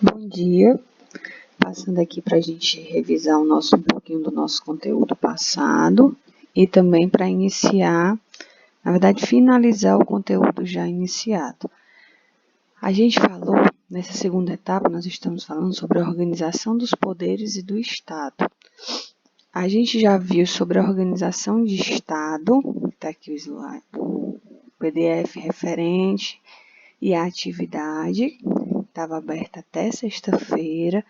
Bom dia, passando aqui para a gente revisar um pouquinho do nosso conteúdo passado e também para iniciar, na verdade, finalizar o conteúdo já iniciado. A gente falou, nessa segunda etapa, nós estamos falando sobre a organização dos poderes e do Estado. A gente já viu sobre a organização de Estado, está aqui o slide, o PDF referente e a atividade, estava aberta até sexta-feira,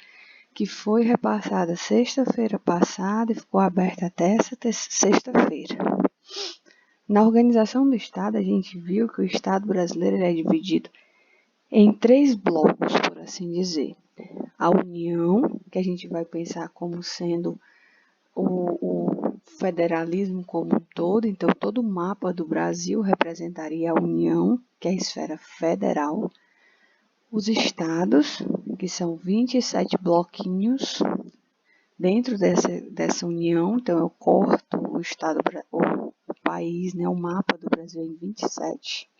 que foi repassada sexta-feira passada e ficou aberta até essa sexta-feira. Na organização do Estado, a gente viu que o Estado brasileiro é dividido em 3 blocos, por assim dizer. A União, que a gente vai pensar como sendo o federalismo como um todo, então todo o mapa do Brasil representaria a União, que é a esfera federal. Os estados, que são 27 bloquinhos dentro dessa união, então eu corto o país, né, o mapa do Brasil em 27.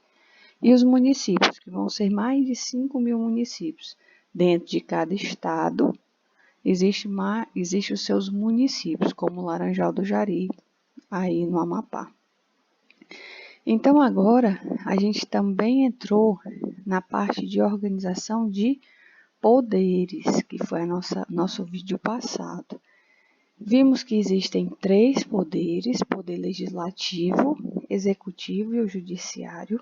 E os municípios, que vão ser mais de 5.000 municípios. Dentro de cada estado, existem os seus municípios, como Laranjal do Jari, aí no Amapá. Então, agora, a gente também entrou na parte de organização de poderes, que foi nosso vídeo passado. Vimos que existem 3 poderes: poder legislativo, executivo e o judiciário.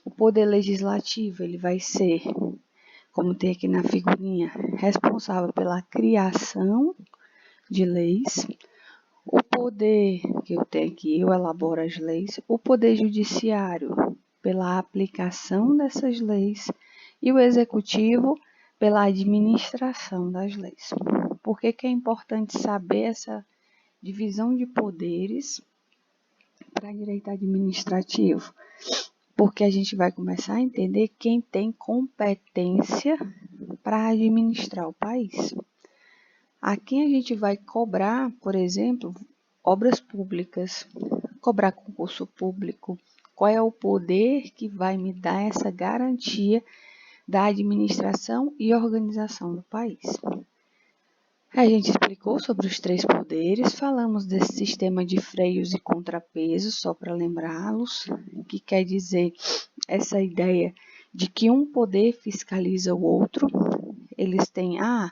O poder legislativo, ele vai ser, como tem aqui na figurinha, responsável pela criação de leis. O poder que eu tenho aqui, eu elaboro as leis. O poder judiciário, pela aplicação dessas leis. E o executivo, pela administração das leis. Por que é importante saber essa divisão de poderes para direito administrativo? Porque a gente vai começar a entender quem tem competência para administrar o país. Aqui a gente vai cobrar, por exemplo, obras públicas, cobrar concurso público. Qual é o poder que vai me dar essa garantia da administração e organização do país? A gente explicou sobre os 3 poderes, falamos desse sistema de freios e contrapesos, só para lembrá-los, que quer dizer essa ideia de que um poder fiscaliza o outro. Eles têm, o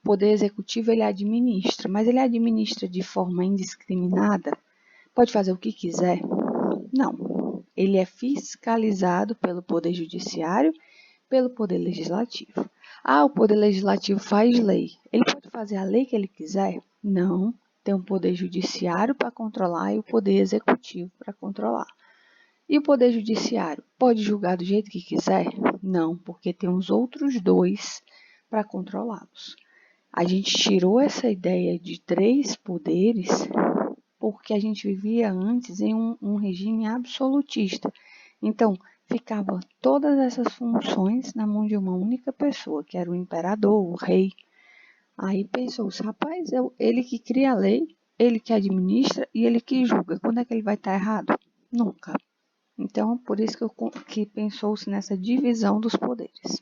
poder executivo ele administra, mas ele administra de forma indiscriminada? Pode fazer o que quiser? Não. Ele é fiscalizado pelo poder judiciário, pelo poder legislativo. O poder legislativo faz lei. Ele pode fazer a lei que ele quiser? Não. Tem um poder judiciário para controlar e o poder executivo para controlar. E o poder judiciário pode julgar do jeito que quiser? Não, porque tem os outros 2 para controlá-los. A gente tirou essa ideia de 3 poderes porque a gente vivia antes em um regime absolutista. Então, ficavam todas essas funções na mão de uma única pessoa, que era o imperador, o rei. Aí pensou-se, rapaz, ele que cria a lei, ele que administra e ele que julga. Quando é que ele vai estar errado? Nunca. Então, por isso que pensou-se nessa divisão dos poderes.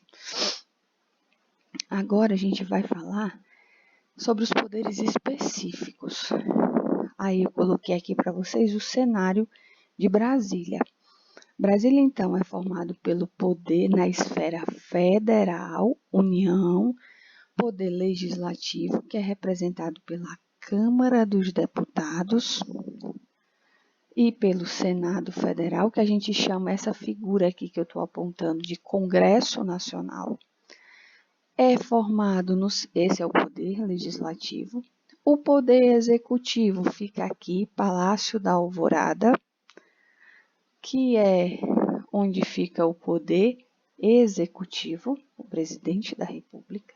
Agora a gente vai falar sobre os poderes específicos. Aí eu coloquei aqui para vocês o cenário de Brasília. Brasília, então, é formado pelo poder na esfera federal, União, poder legislativo, que é representado pela Câmara dos Deputados, e pelo Senado Federal, que a gente chama essa figura aqui que eu estou apontando de Congresso Nacional. Esse é o poder legislativo. O poder executivo fica aqui, Palácio da Alvorada, que é onde fica o poder executivo, o presidente da República,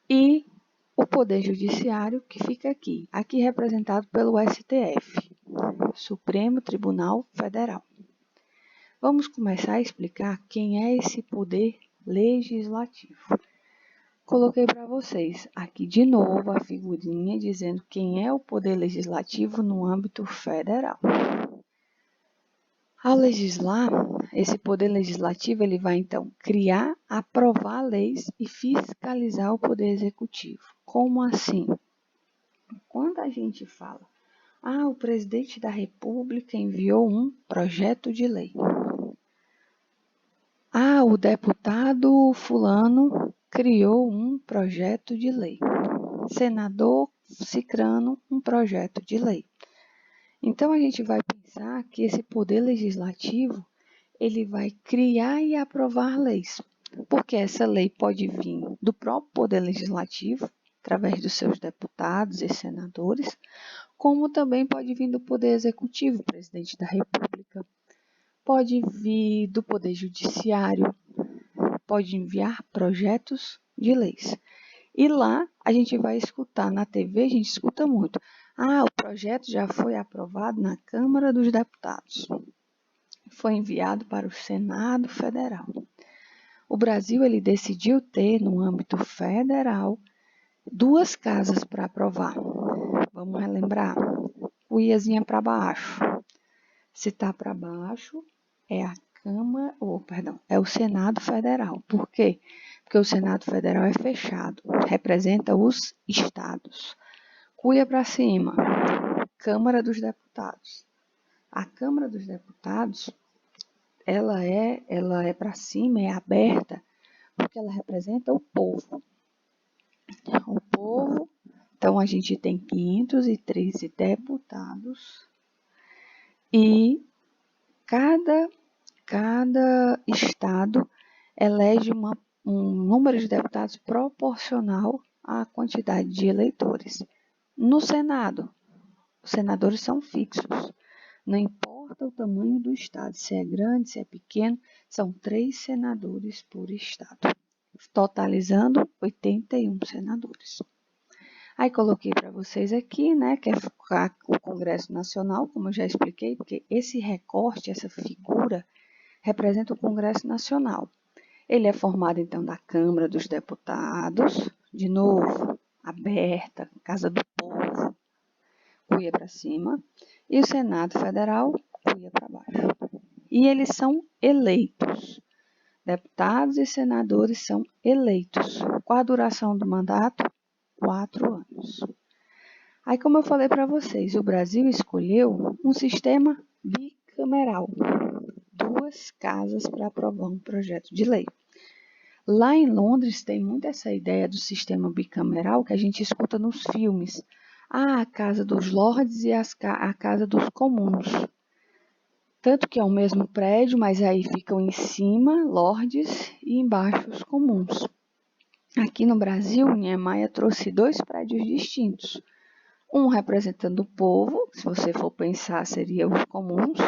e o poder judiciário, que fica aqui representado pelo STF, Supremo Tribunal Federal. Vamos começar a explicar quem é esse poder legislativo. Coloquei para vocês aqui de novo a figurinha dizendo quem é o poder legislativo no âmbito federal. Ao legislar, esse poder legislativo ele vai então criar, aprovar leis e fiscalizar o poder executivo. Como assim? Quando a gente fala, o presidente da República enviou um projeto de lei. O deputado fulano criou um projeto de lei. Senador cicrano, um projeto de lei. Então, a gente vai pensar que esse poder legislativo, ele vai criar e aprovar leis, porque essa lei pode vir do próprio poder legislativo, através dos seus deputados e senadores, como também pode vir do poder executivo, presidente da República, pode vir do poder judiciário, pode enviar projetos de leis. E lá a gente vai escutar, na TV a gente escuta muito, o projeto já foi aprovado na Câmara dos Deputados. Foi enviado para o Senado Federal. O Brasil ele decidiu ter, no âmbito federal, 2 casas para aprovar. Vamos relembrar. Cuiazinha para baixo. Se está para baixo, é a Câmara, é o Senado Federal. Por quê? Porque o Senado Federal é fechado, representa os estados. Cuia para cima, Câmara dos Deputados. A Câmara dos Deputados, ela é para cima, é aberta, porque ela representa o povo. O povo, então a gente tem 513 deputados e cada estado elege um número de deputados proporcional à quantidade de eleitores. No Senado, os senadores são fixos. Não importa o tamanho do estado, se é grande, se é pequeno, são 3 senadores por estado, totalizando 81 senadores. Aí coloquei para vocês aqui, né, que é o Congresso Nacional, como eu já expliquei, porque esse recorte, essa figura, representa o Congresso Nacional. Ele é formado, então, da Câmara dos Deputados, de novo, aberta, Casa do Povo, cuia para cima, e o Senado Federal, cuia para baixo. E eles são eleitos. Deputados e senadores são eleitos. Qual a duração do mandato? 4 anos. Aí, como eu falei para vocês, o Brasil escolheu um sistema bicameral. 2 casas para aprovar um projeto de lei. Lá em Londres tem muito essa ideia do sistema bicameral que a gente escuta nos filmes. A Casa dos Lordes e a Casa dos Comuns. Tanto que é o mesmo prédio, mas aí ficam em cima Lordes e embaixo os comuns. Aqui no Brasil, Niemeyer trouxe 2 prédios distintos. Um representando o povo, se você for pensar, seria os comuns,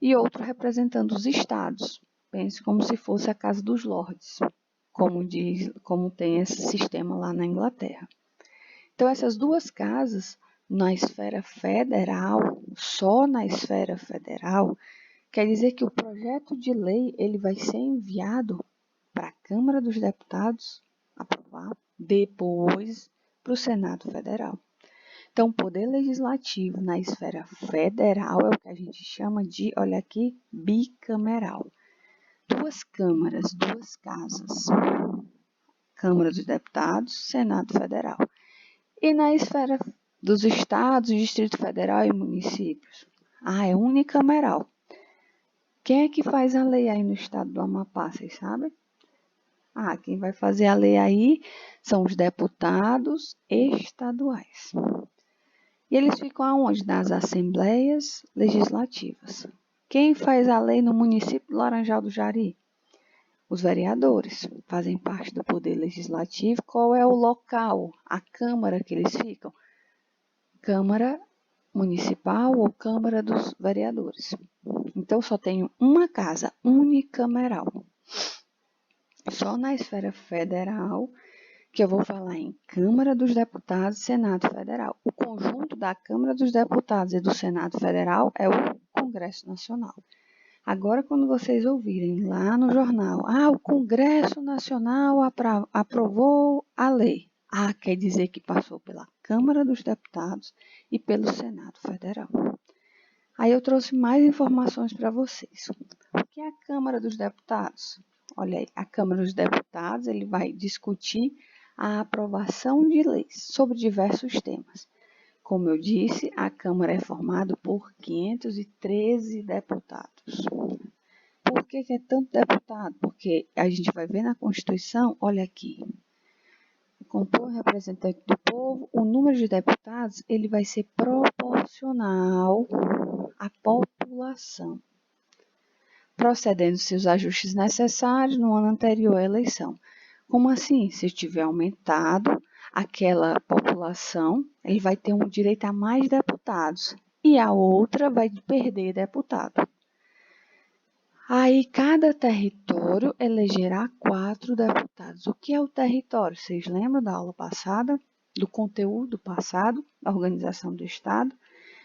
e outro representando os estados. Pense como se fosse a Casa dos Lordes, como tem esse sistema lá na Inglaterra. Então, essas 2 casas, na esfera federal, só na esfera federal, quer dizer que o projeto de lei ele vai ser enviado para a Câmara dos Deputados aprovar, depois para o Senado Federal. Então, o poder legislativo na esfera federal é o que a gente chama de, olha aqui, bicameral. 2 câmaras, 2 casas. Câmara dos Deputados, Senado Federal. E na esfera dos estados, Distrito Federal e municípios? É unicameral. Quem é que faz a lei aí no estado do Amapá, vocês sabem? Quem vai fazer a lei aí são os deputados estaduais. E eles ficam aonde? Nas assembleias legislativas. Quem faz a lei no município do Laranjal do Jari? Os vereadores fazem parte do poder legislativo. Qual é o local, a Câmara que eles ficam? Câmara Municipal ou Câmara dos Vereadores. Então, só tenho uma casa unicameral. Só na esfera federal que eu vou falar em Câmara dos Deputados e Senado Federal. O conjunto da Câmara dos Deputados e do Senado Federal é o Congresso Nacional. Agora, quando vocês ouvirem lá no jornal, o Congresso Nacional aprovou a lei. Quer dizer que passou pela Câmara dos Deputados e pelo Senado Federal. Aí eu trouxe mais informações para vocês. O que é a Câmara dos Deputados? Olha aí, a Câmara dos Deputados ele vai discutir a aprovação de leis sobre diversos temas. Como eu disse, a Câmara é formada por 513 deputados. Por que é tanto deputado? Porque a gente vai ver na Constituição, olha aqui, compor representante do povo, o número de deputados ele vai ser proporcional à população, procedendo-se os ajustes necessários no ano anterior à eleição. Como assim? Se tiver aumentado aquela população, ele vai ter um direito a mais deputados e a outra vai perder deputado. Aí, cada território elegerá 4 deputados. O que é o território? Vocês lembram da aula passada, do conteúdo passado, da organização do Estado?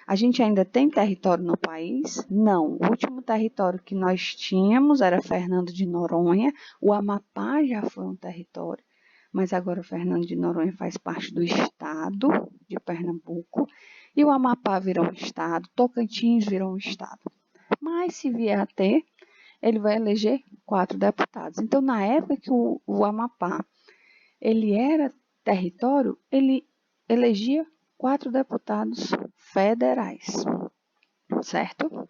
A gente ainda tem território no país? Não. O último território que nós tínhamos era Fernando de Noronha. O Amapá já foi um território, mas agora o Fernando de Noronha faz parte do Estado de Pernambuco. E o Amapá virou um Estado, Tocantins virou um Estado. Mas se vier a ter, ele vai eleger 4 deputados. Então, na época que o Amapá ele era território, ele elegia 4 deputados federais, certo?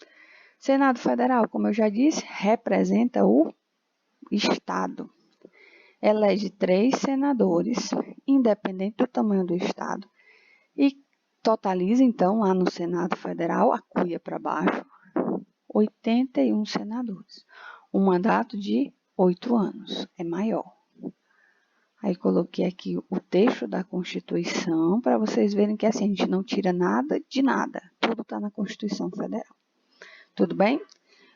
Senado Federal, como eu já disse, representa o Estado. Elege 3 senadores, independente do tamanho do Estado, e totaliza, então, lá no Senado Federal, a cuia para baixo, 81 senadores. Um mandato de 8 anos, é maior. Aí coloquei aqui o texto da Constituição para vocês verem que assim, a gente não tira nada de nada. Tudo está na Constituição Federal. Tudo bem?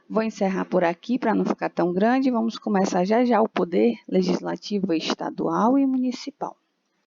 Vou encerrar por aqui para não ficar tão grande. Vamos começar já já o poder legislativo estadual e municipal.